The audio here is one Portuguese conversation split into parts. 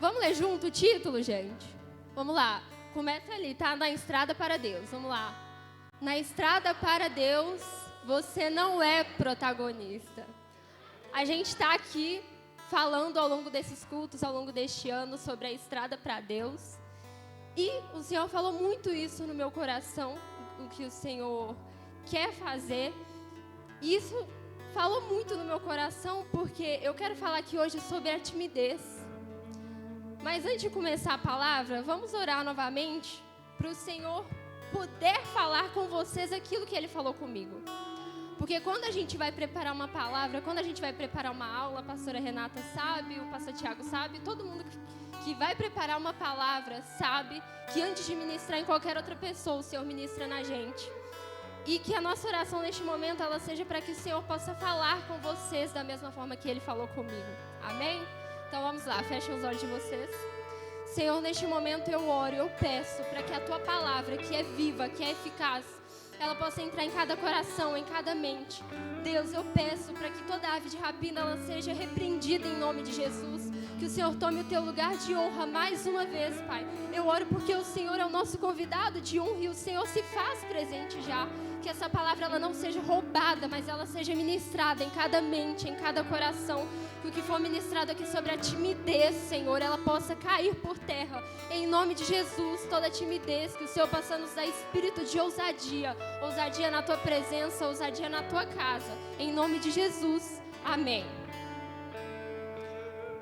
vamos ler junto o título, gente? Vamos lá. Começa ali, tá? Na estrada para Deus. Vamos lá. Na estrada para Deus, você não é protagonista. A gente está aqui falando ao longo desses cultos, ao longo deste ano, sobre a estrada para Deus. E o Senhor falou muito isso no meu coração, o que o Senhor quer fazer. Isso falou muito no meu coração, porque eu quero falar aqui hoje sobre a timidez. Mas antes de começar a palavra, vamos orar novamente para o Senhor poder falar com vocês aquilo que Ele falou comigo. Porque quando a gente vai preparar uma palavra, quando a gente vai preparar uma aula, a pastora Renata sabe, o pastor Tiago sabe, todo mundo que vai preparar uma palavra sabe que antes de ministrar em qualquer outra pessoa, o Senhor ministra na gente. E que a nossa oração neste momento, ela seja para que o Senhor possa falar com vocês da mesma forma que Ele falou comigo. Amém? Então vamos lá, fechem os olhos de vocês. Senhor, neste momento eu oro, eu peço para que a Tua palavra, que é viva, que é eficaz, ela possa entrar em cada coração, em cada mente. Deus, eu peço para que toda ave de rapina ela seja repreendida em nome de Jesus. Que o Senhor tome o Teu lugar de honra mais uma vez, Pai. Eu oro porque o Senhor é o nosso convidado de honra e o Senhor se faz presente já. Que essa palavra ela não seja roubada, mas ela seja ministrada em cada mente, em cada coração. Que o que for ministrado aqui sobre a timidez, Senhor, ela possa cair por terra. Em nome de Jesus, toda timidez, que o Senhor possa nos dar espírito de ousadia. Ousadia na Tua presença, ousadia na Tua casa. Em nome de Jesus, amém.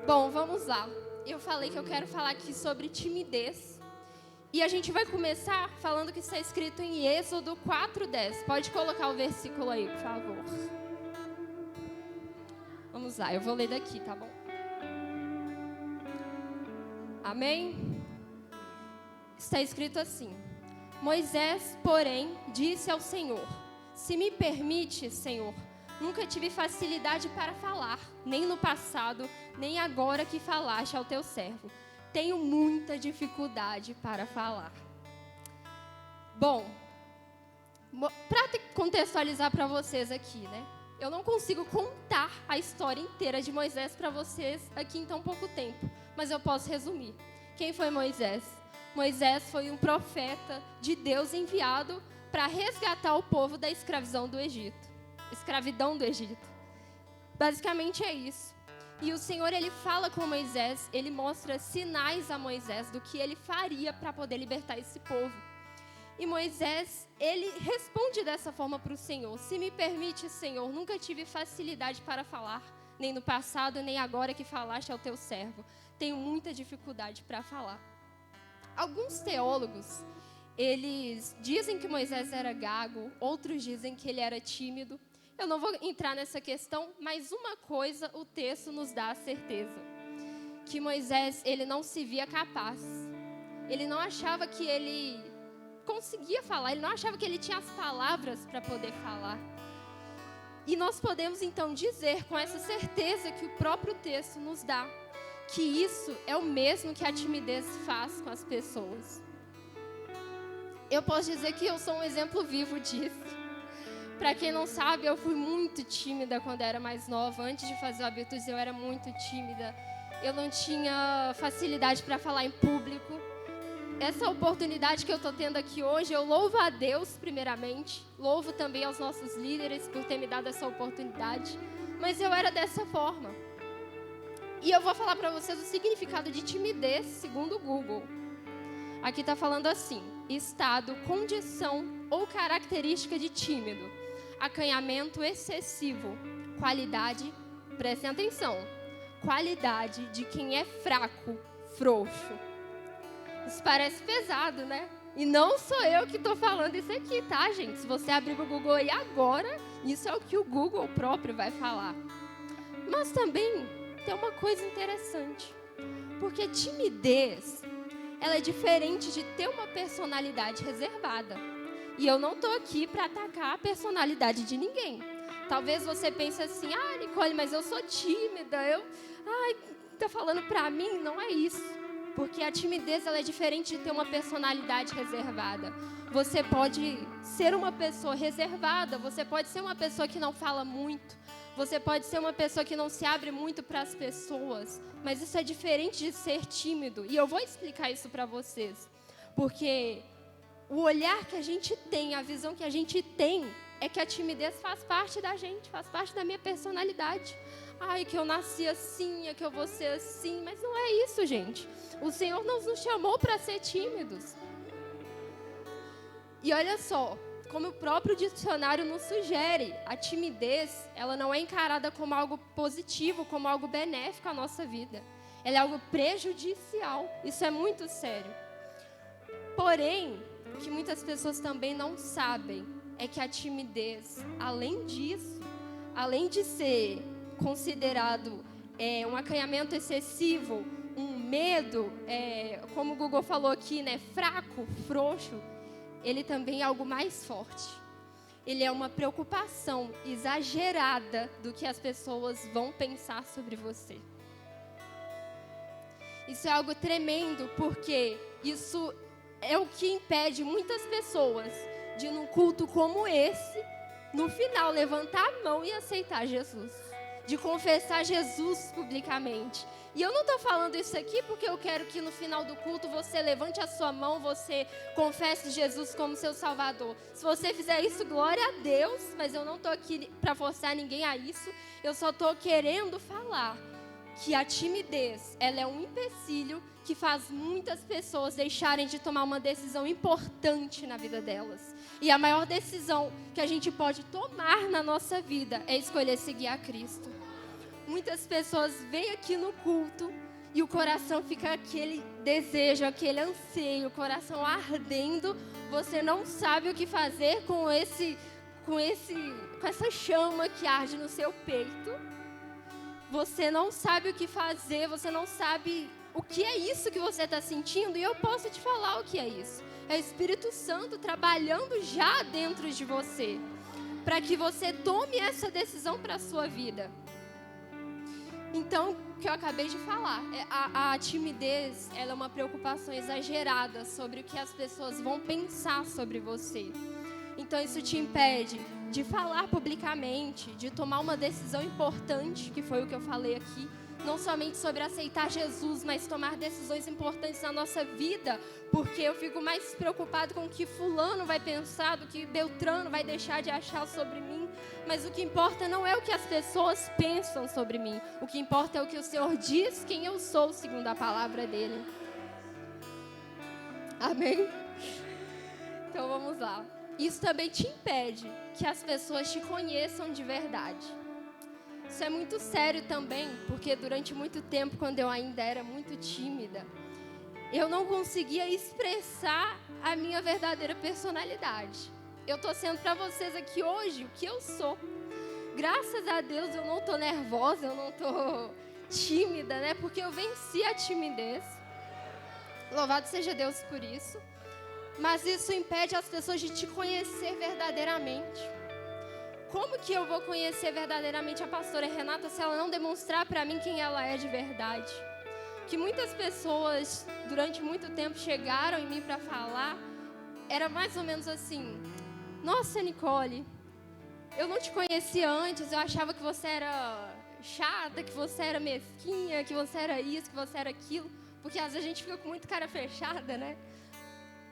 Bom, vamos lá. Eu falei que eu quero falar aqui sobre timidez. E a gente vai começar falando que está escrito em Êxodo 4:10. Pode colocar o versículo aí, por favor. Vamos lá, eu vou ler daqui, tá bom? Amém? Está escrito assim: Moisés, porém, disse ao Senhor: Se me permite, Senhor, nunca tive facilidade para falar, nem no passado, nem agora que falaste ao teu servo. Tenho muita dificuldade para falar. Bom, para contextualizar para vocês aqui, né? Eu não consigo contar a história inteira de Moisés para vocês aqui em tão pouco tempo, mas eu posso resumir. Quem foi Moisés? Moisés foi um profeta de Deus enviado para resgatar o povo da escravidão do Egito. Basicamente é isso. E o Senhor, Ele fala com Moisés, Ele mostra sinais a Moisés do que Ele faria para poder libertar esse povo. E Moisés, ele responde dessa forma para o Senhor: Se me permite, Senhor, nunca tive facilidade para falar, nem no passado, nem agora que falaste ao teu servo. Tenho muita dificuldade para falar. Alguns teólogos, eles dizem que Moisés era gago, outros dizem que ele era tímido. Eu não vou entrar nessa questão, mas uma coisa o texto nos dá a certeza: que Moisés, ele não se via capaz. Ele não achava que ele conseguia falar, ele não achava que ele tinha as palavras para poder falar. E nós podemos então dizer com essa certeza que o próprio texto nos dá, que isso é o mesmo que a timidez faz com as pessoas. Eu posso dizer que eu sou um exemplo vivo disso. Para quem não sabe, eu fui muito tímida quando era mais nova. Antes de fazer o Habitus, eu era muito tímida. Eu não tinha facilidade para falar em público. Essa oportunidade que eu estou tendo aqui hoje, eu louvo a Deus primeiramente. Louvo também aos nossos líderes por ter me dado essa oportunidade. Mas eu era dessa forma. E eu vou falar para vocês o significado de timidez segundo o Google. Aqui está falando assim: estado, condição ou característica de tímido. Acanhamento excessivo. Qualidade, prestem atenção, qualidade de quem é fraco, frouxo. Isso parece pesado, né? E não sou eu que estou falando isso aqui, tá, gente? Se você abrir o Google aí agora, isso é o que o Google próprio vai falar. Mas também tem uma coisa interessante. Porque timidez, ela é diferente de ter uma personalidade reservada. E eu não estou aqui para atacar a personalidade de ninguém. Talvez você pense assim: Nicole, mas eu sou tímida. Tá falando para mim? Não é isso. Porque a timidez ela é diferente de ter uma personalidade reservada. Você pode ser uma pessoa reservada, você pode ser uma pessoa que não fala muito, Você pode ser uma pessoa que não se abre muito para as pessoas, mas isso é diferente de ser tímido. E eu vou explicar isso para vocês. Porque o olhar que a gente tem, a visão que a gente tem, é que a timidez faz parte da gente, faz parte da minha personalidade. Ai, que eu nasci assim, é que eu vou ser assim. Mas não é isso, gente. O Senhor não nos chamou para ser tímidos. E olha só, como o próprio dicionário nos sugere, a timidez, ela não é encarada como algo positivo, como algo benéfico à nossa vida. Ela é algo prejudicial. Isso é muito sério. Porém, o que muitas pessoas também não sabem é que a timidez, além disso, além de ser considerado um acanhamento excessivo, um medo, como o Google falou aqui, né, fraco, frouxo, ele também é algo mais forte. Ele é uma preocupação exagerada do que as pessoas vão pensar sobre você. Isso é algo tremendo, porque isso é o que impede muitas pessoas de, num culto como esse, no final, levantar a mão e aceitar Jesus. De confessar Jesus publicamente. E eu não estou falando isso aqui porque eu quero que no final do culto você levante a sua mão, você confesse Jesus como seu Salvador. Se você fizer isso, glória a Deus, mas eu não estou aqui para forçar ninguém a isso. Eu só estou querendo falar que a timidez, ela é um empecilho que faz muitas pessoas deixarem de tomar uma decisão importante na vida delas. E a maior decisão que a gente pode tomar na nossa vida é escolher seguir a Cristo. Muitas pessoas vêm aqui no culto e o coração fica aquele desejo, aquele anseio, o coração ardendo. Você não sabe o que fazer com essa chama que arde no seu peito. Você não sabe o que fazer, você não sabe o que é isso que você está sentindo. E eu posso te falar o que é isso. É o Espírito Santo trabalhando já dentro de você, para que você tome essa decisão para a sua vida. Então, o que eu acabei de falar, a timidez, ela é uma preocupação exagerada sobre o que as pessoas vão pensar sobre você. Então, isso te impede de falar publicamente, de tomar uma decisão importante, que foi o que eu falei aqui, não somente sobre aceitar Jesus, mas tomar decisões importantes na nossa vida, porque eu fico mais preocupado com o que fulano vai pensar, do que Beltrano vai deixar de achar sobre mim. Mas o que importa não é o que as pessoas pensam sobre mim. O que importa é o que o Senhor diz quem eu sou, segundo a palavra dele. Amém? Então vamos lá. Isso também te impede que as pessoas te conheçam de verdade. Isso é muito sério também, porque durante muito tempo, quando eu ainda era muito tímida, eu não conseguia expressar a minha verdadeira personalidade. Eu estou sendo para vocês aqui hoje o que eu sou. Graças a Deus eu não estou nervosa, eu não estou tímida, né? Porque eu venci a timidez. Louvado seja Deus por isso. Mas isso impede as pessoas de te conhecer verdadeiramente. Como que eu vou conhecer verdadeiramente a pastora Renata se ela não demonstrar para mim quem ela é de verdade? Que muitas pessoas, durante muito tempo, chegaram em mim para falar, era mais ou menos assim: nossa, Nicole, eu não te conhecia antes, eu achava que você era chata, que você era mesquinha, que você era isso, que você era aquilo. Porque às vezes a gente fica com muito cara fechada, né?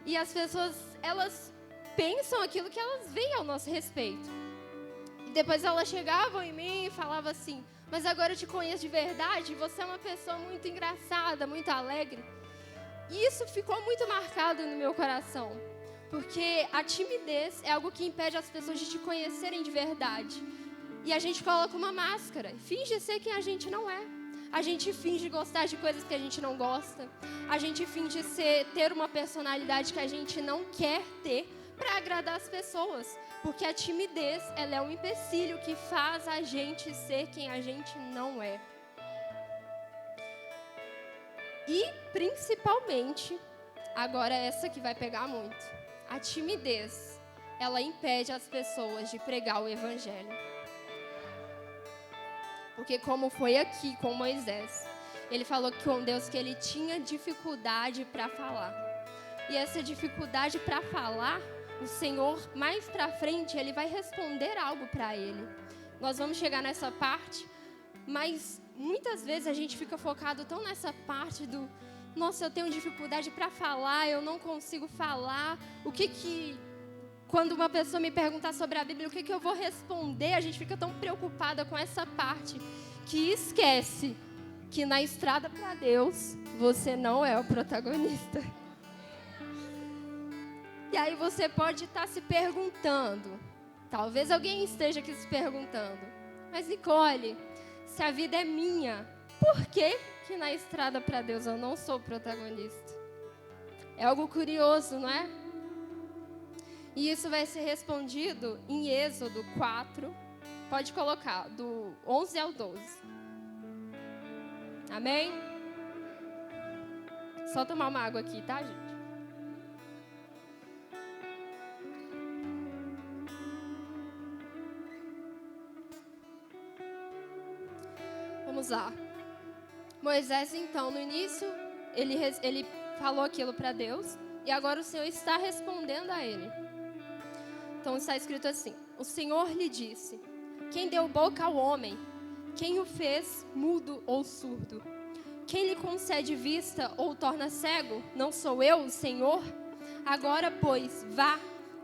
E as pessoas, elas pensam aquilo que elas veem ao nosso respeito. E depois elas chegavam em mim e falavam assim: mas agora eu te conheço de verdade, você é uma pessoa muito engraçada, muito alegre. E isso ficou muito marcado no meu coração. Porque a timidez é algo que impede as pessoas de te conhecerem de verdade. E a gente coloca uma máscara, finge ser quem a gente não é. A gente finge gostar de coisas que a gente não gosta. A gente finge ter uma personalidade que a gente não quer ter para agradar as pessoas. Porque a timidez, ela é um empecilho que faz a gente ser quem a gente não é. E, principalmente, agora essa que vai pegar muito. A timidez, ela impede as pessoas de pregar o evangelho. Porque como foi aqui com Moisés, ele falou com Deus que ele tinha dificuldade para falar. E essa dificuldade para falar, o Senhor, mais para frente, ele vai responder algo para ele. Nós vamos chegar nessa parte, mas muitas vezes a gente fica focado tão nessa parte do, nossa, eu tenho dificuldade para falar, eu não consigo falar. Quando uma pessoa me perguntar sobre a Bíblia, o que eu vou responder? A gente fica tão preocupada com essa parte que esquece que na estrada para Deus, você não é o protagonista. E aí você pode estar se perguntando, talvez alguém esteja aqui se perguntando, mas Nicole, se a vida é minha, por que na estrada para Deus eu não sou o protagonista? É algo curioso, não é? E isso vai ser respondido em Êxodo 4, pode colocar, do 11 ao 12. Amém? Só tomar uma água aqui, tá, gente? Vamos lá. Moisés, então, no início, ele falou aquilo para Deus, e agora o Senhor está respondendo a ele. Então está escrito assim: o Senhor lhe disse: quem deu boca ao homem? Quem o fez mudo ou surdo? Quem lhe concede vista ou torna cego? Não sou eu, o Senhor? Agora, pois, vá,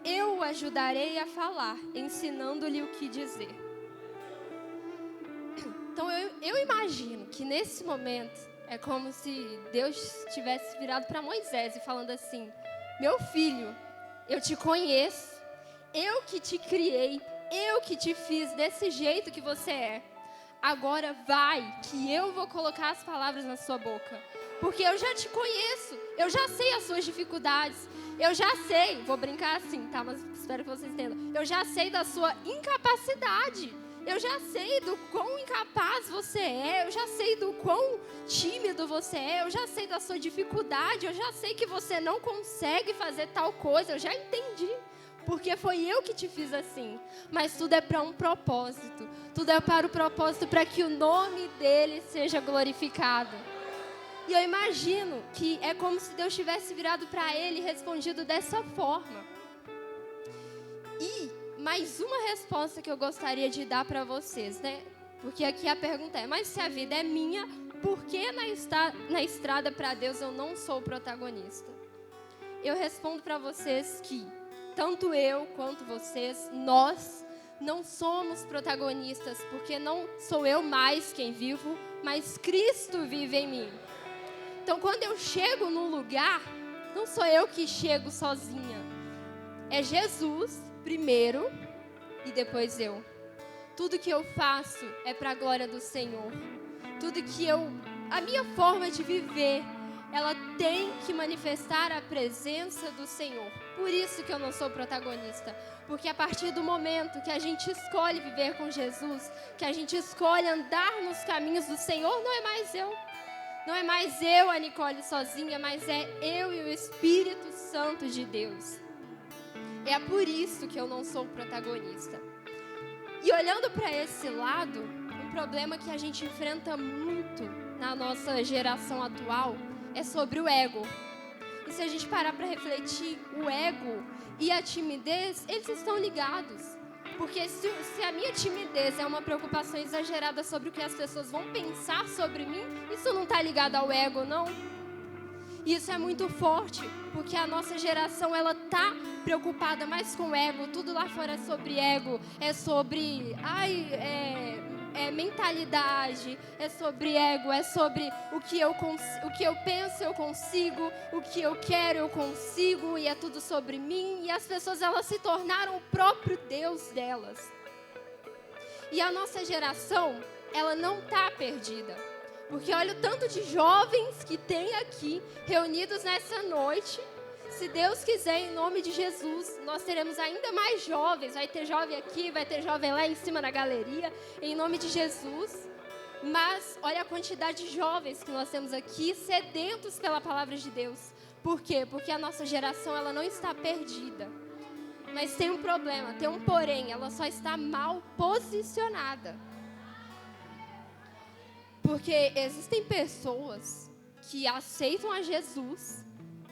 eu o ajudarei a falar, ensinando-lhe o que dizer. Então eu imagino que nesse momento é como se Deus tivesse virado para Moisés e falando assim: meu filho, eu te conheço, eu que te criei, eu que te fiz desse jeito que você é. Agora vai, que eu vou colocar as palavras na sua boca. Porque eu já te conheço, eu já sei as suas dificuldades, eu já sei, vou brincar assim, tá? Mas espero que vocês entendam. Eu já sei da sua incapacidade, eu já sei do quão incapaz você é, eu já sei do quão tímido você é, eu já sei da sua dificuldade, eu já sei que você não consegue fazer tal coisa, eu já entendi. Porque foi eu que te fiz assim. Mas tudo é para um propósito. Tudo é para o propósito para que o nome dele seja glorificado. E eu imagino que é como se Deus tivesse virado para ele e respondido dessa forma. E mais uma resposta que eu gostaria de dar para vocês, né? Porque aqui a pergunta é: mas se a vida é minha, por que na estrada para Deus eu não sou o protagonista? Eu respondo para vocês que tanto eu quanto vocês, nós não somos protagonistas, porque não sou eu mais quem vivo, mas Cristo vive em mim. Então, quando eu chego num lugar, não sou eu que chego sozinha. É Jesus primeiro e depois eu. Tudo que eu faço é para a glória do Senhor. Tudo que a minha forma de viver, ela tem que manifestar a presença do Senhor. Por isso que eu não sou protagonista. Porque a partir do momento que a gente escolhe viver com Jesus, que a gente escolhe andar nos caminhos do Senhor, não é mais eu. Não é mais eu, a Nicole, sozinha, mas é eu e o Espírito Santo de Deus. É por isso que eu não sou protagonista. E olhando para esse lado, um problema que a gente enfrenta muito na nossa geração atual é sobre o ego. E se a gente parar para refletir, o ego e a timidez, eles estão ligados. Porque se a minha timidez é uma preocupação exagerada sobre o que as pessoas vão pensar sobre mim, isso não está ligado ao ego, não. E isso é muito forte, porque a nossa geração, ela tá preocupada mais com o ego. Tudo lá fora é sobre ego, é sobre mentalidade, é sobre ego, é sobre o que eu penso eu consigo, o que eu quero eu consigo, e é tudo sobre mim. E as pessoas, elas se tornaram o próprio Deus delas. E a nossa geração, ela não está perdida. Porque olha o tanto de jovens que tem aqui, reunidos nessa noite. Se Deus quiser, em nome de Jesus, nós teremos ainda mais jovens. Vai ter jovem aqui, vai ter jovem lá em cima na galeria, em nome de Jesus. Mas olha a quantidade de jovens que nós temos aqui, sedentos pela palavra de Deus. Por quê? Porque a nossa geração, ela não está perdida. Mas tem um problema, tem um porém, ela só está mal posicionada. Porque existem pessoas que aceitam a Jesus,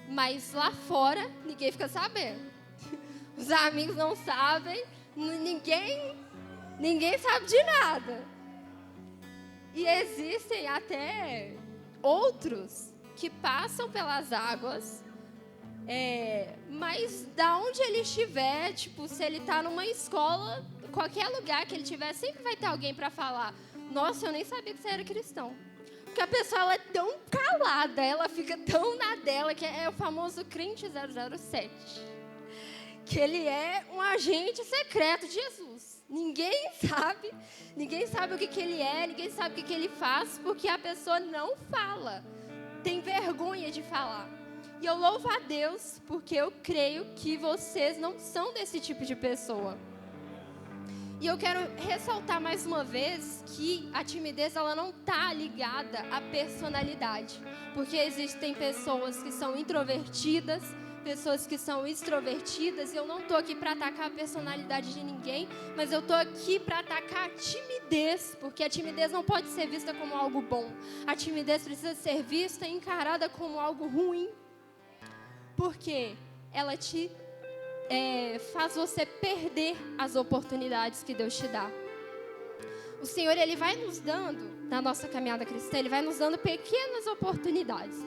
mas lá fora ninguém fica sabendo. Os amigos não sabem, ninguém Ninguém sabe de nada. E existem até outros que passam pelas águas, mas da onde ele estiver, tipo, se ele está numa escola, qualquer lugar que ele estiver, sempre vai ter alguém para falar: nossa, eu nem sabia que você era cristão. Porque a pessoa ela é tão calada, ela fica tão na dela, que é o famoso crente 007. Que ele é um agente secreto de Jesus. Ninguém sabe o que ele é, ninguém sabe o que ele faz, porque a pessoa não fala, tem vergonha de falar. E eu louvo a Deus, porque eu creio que vocês não são desse tipo de pessoa. E eu quero ressaltar mais uma vez que a timidez ela não está ligada à personalidade, porque existem pessoas que são introvertidas, pessoas que são extrovertidas, e eu não estou aqui para atacar a personalidade de ninguém, mas eu estou aqui para atacar a timidez, porque a timidez não pode ser vista como algo bom. A timidez precisa ser vista e encarada como algo ruim, porque ela te faz você perder as oportunidades que Deus te dá. O Senhor, Ele vai nos dando, na nossa caminhada cristã, Ele vai nos dando pequenas oportunidades.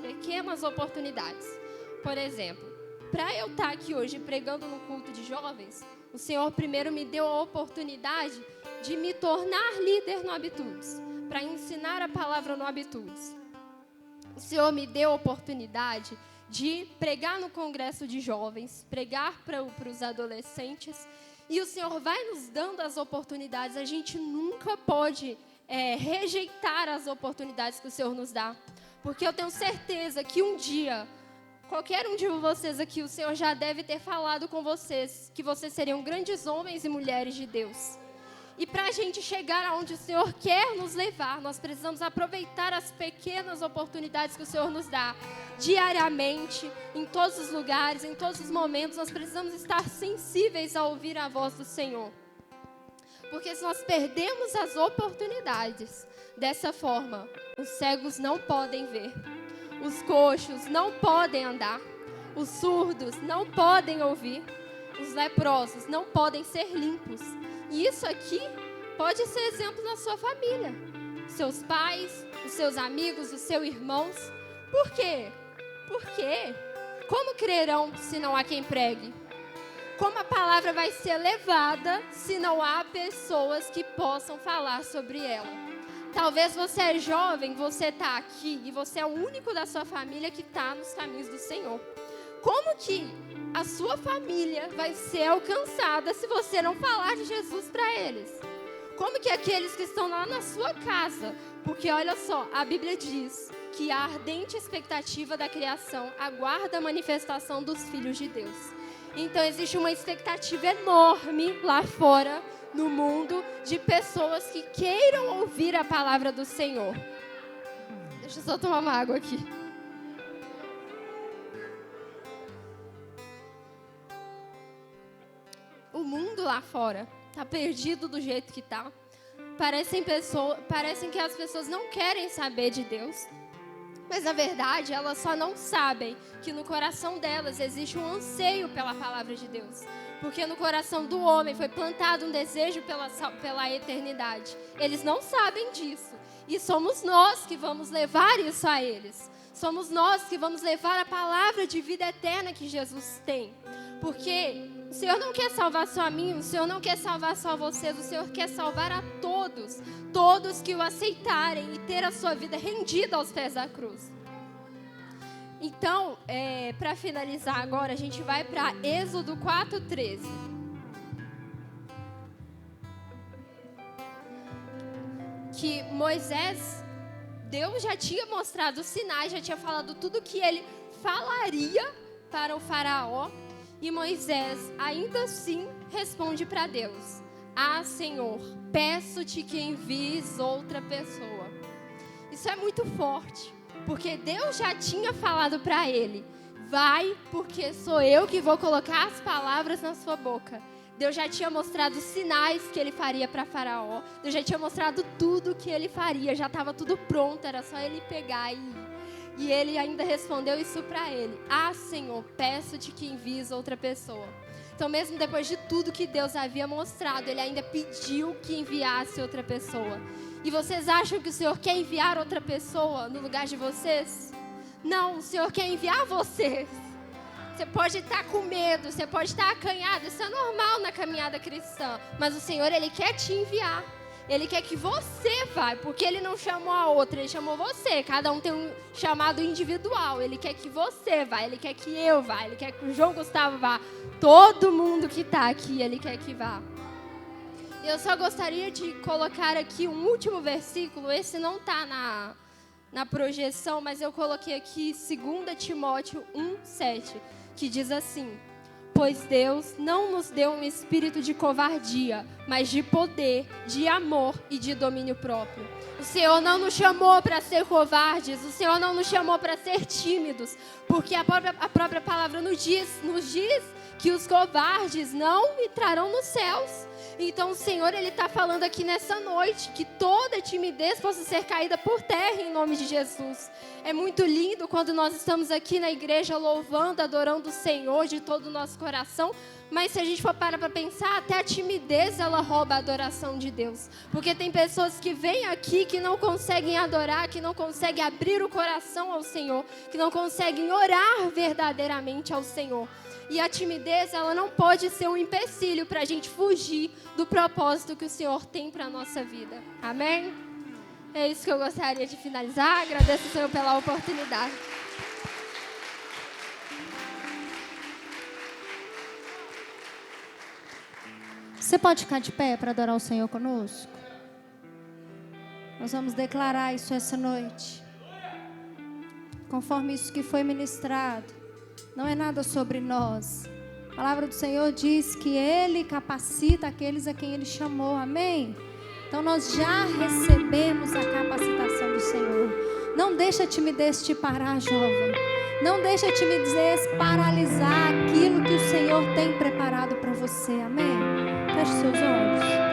Por exemplo, para eu estar aqui hoje pregando no culto de jovens, o Senhor primeiro me deu a oportunidade de me tornar líder no Habitudes, para ensinar a palavra no Habitudes. O Senhor me deu a oportunidade de pregar no congresso de jovens, pregar para os adolescentes, e o Senhor vai nos dando as oportunidades. A gente nunca pode rejeitar as oportunidades que o Senhor nos dá, porque eu tenho certeza que um dia, qualquer um de vocês aqui, o Senhor já deve ter falado com vocês, que vocês seriam grandes homens e mulheres de Deus. E para a gente chegar aonde o Senhor quer nos levar, nós precisamos aproveitar as pequenas oportunidades que o Senhor nos dá diariamente, em todos os lugares, em todos os momentos. Nós precisamos estar sensíveis a ouvir a voz do Senhor. Porque se nós perdemos as oportunidades dessa forma, os cegos não podem ver, os coxos não podem andar, os surdos não podem ouvir, os leprosos não podem ser limpos. E isso aqui pode ser exemplo na sua família, seus pais, os seus amigos, os seus irmãos. Por quê? Porque como crerão se não há quem pregue? Como a palavra vai ser levada se não há pessoas que possam falar sobre ela? Talvez você é jovem, você está aqui e você é o único da sua família que está nos caminhos do Senhor. Como que a sua família vai ser alcançada se você não falar de Jesus para eles? Como que aqueles que estão lá na sua casa? Porque olha só, a Bíblia diz que a ardente expectativa da criação aguarda a manifestação dos filhos de Deus. Então existe uma expectativa enorme lá fora, no mundo, de pessoas que queiram ouvir a palavra do Senhor. Deixa eu só tomar uma água aqui. O mundo lá fora está perdido do jeito que está. Parecem que as pessoas não querem saber de Deus. Mas, na verdade, elas só não sabem que no coração delas existe um anseio pela palavra de Deus. Porque no coração do homem foi plantado um desejo pela eternidade. Eles não sabem disso. E somos nós que vamos levar isso a eles. Somos nós que vamos levar a palavra de vida eterna que Jesus tem. Porque o Senhor não quer salvar só a mim, o Senhor não quer salvar só vocês, o Senhor quer salvar a todos. Todos que o aceitarem e ter a sua vida rendida aos pés da cruz. Então, para finalizar agora, a gente vai para Êxodo 4:13. Que Moisés, Deus já tinha mostrado os sinais, já tinha falado tudo que ele falaria para o faraó. E Moisés, ainda assim, responde para Deus: Ah, Senhor, peço-te que envies outra pessoa. Isso é muito forte, porque Deus já tinha falado para ele: vai, porque sou eu que vou colocar as palavras na sua boca. Deus já tinha mostrado os sinais que ele faria para Faraó. Deus já tinha mostrado tudo que ele faria, já estava tudo pronto, era só ele pegar e ir. E ele ainda respondeu isso para ele: Ah, Senhor, peço-te que envies outra pessoa. Então, mesmo depois de tudo que Deus havia mostrado, Ele ainda pediu que enviasse outra pessoa. E vocês acham que o Senhor quer enviar outra pessoa no lugar de vocês? Não, o Senhor quer enviar vocês. Você pode estar com medo, você pode estar acanhado, isso é normal na caminhada cristã. Mas o Senhor, Ele quer te enviar. Ele quer que você vá, porque Ele não chamou a outra, Ele chamou você. Cada um tem um chamado individual. Ele quer que você vá, Ele quer que eu vá, Ele quer que o João Gustavo vá. Todo mundo que está aqui, Ele quer que vá. Eu só gostaria de colocar aqui um último versículo. Esse não está na projeção, mas eu coloquei aqui 2 Timóteo 1:7, que diz assim: pois Deus não nos deu um espírito de covardia, mas de poder, de amor e de domínio próprio. O Senhor não nos chamou para ser covardes, o Senhor não nos chamou para ser tímidos, porque a própria palavra nos diz que os covardes não entrarão nos céus. Então o Senhor, Ele está falando aqui nessa noite que toda timidez possa ser caída por terra em nome de Jesus. É muito lindo quando nós estamos aqui na igreja louvando, adorando o Senhor de todo o nosso coração. Mas se a gente for parar para pensar, até a timidez ela rouba a adoração de Deus. Porque tem pessoas que vêm aqui que não conseguem adorar, que não conseguem abrir o coração ao Senhor, que não conseguem orar verdadeiramente ao Senhor. E a timidez, ela não pode ser um empecilho para a gente fugir do propósito que o Senhor tem para a nossa vida. Amém? É isso que eu gostaria de finalizar. Agradeço ao Senhor pela oportunidade. Você pode ficar de pé para adorar o Senhor conosco? Nós vamos declarar isso essa noite. Conforme isso que foi ministrado. Não é nada sobre nós. A palavra do Senhor diz que Ele capacita aqueles a quem Ele chamou. Amém? Então nós já recebemos a capacitação do Senhor. Não deixa a timidez te parar, jovem. Não deixa a timidez paralisar aquilo que o Senhor tem preparado para você. Amém? Feche seus olhos.